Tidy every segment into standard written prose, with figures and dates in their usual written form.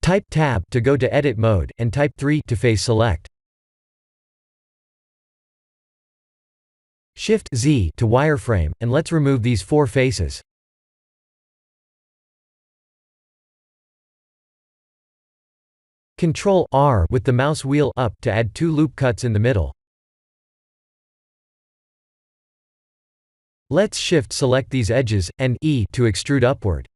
Type Tab to go to edit mode, and type 3 to face select. Shift Z to wireframe, and let's remove these 4 faces. Ctrl R with the mouse wheel up to add 2 loop cuts in the middle. Let's shift select these edges, and E to extrude upward.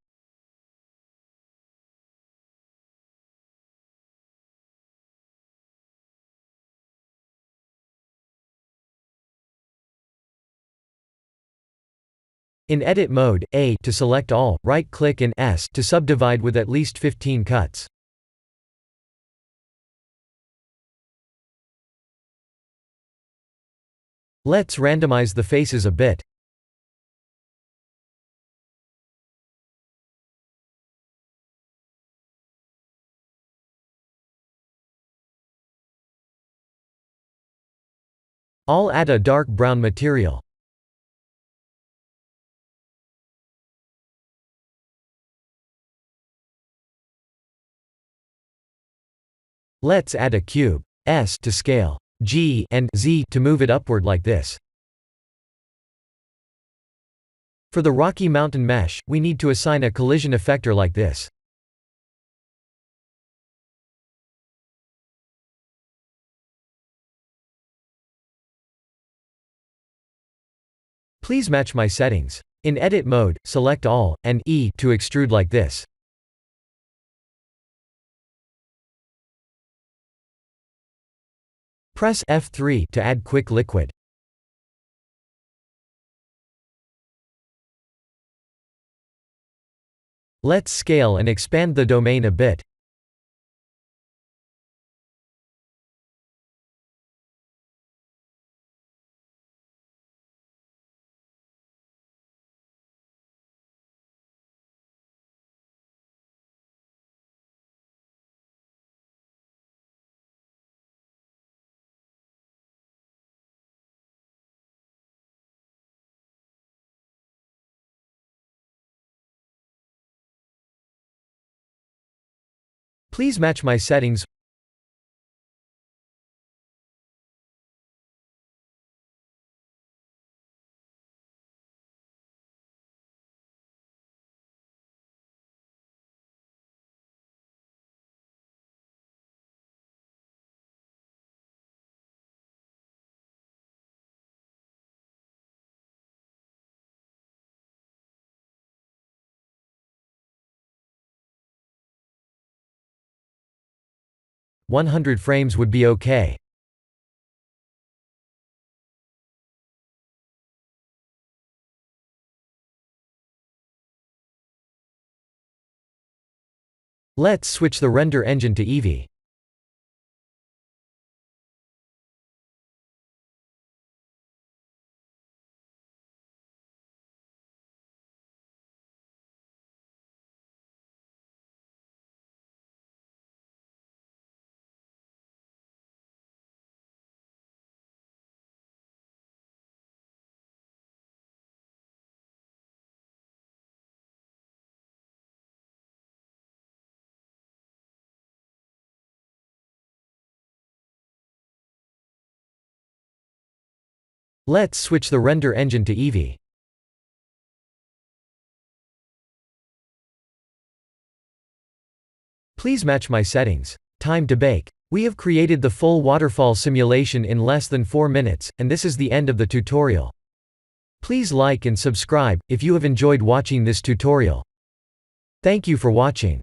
In edit mode, A to select all, right-click and S to subdivide with at least 15 cuts. Let's randomize the faces a bit. I'll add a dark brown material. Let's add a cube. S to scale. G and Z to move it upward like this. For the Rocky Mountain mesh, we need to assign a collision effector like this. Please match my settings. In edit mode, select all, and E to extrude like this. Press F3 to add quick liquid. Let's scale and expand the domain a bit. Please match my settings. "100 frames would be okay." Let's switch the render engine to Eevee. Let's switch the render engine to Eevee. Please match my settings. Time to bake. We have created the full waterfall simulation in less than 4 minutes, and this is the end of the tutorial. Please like and subscribe if you have enjoyed watching this tutorial. Thank you for watching.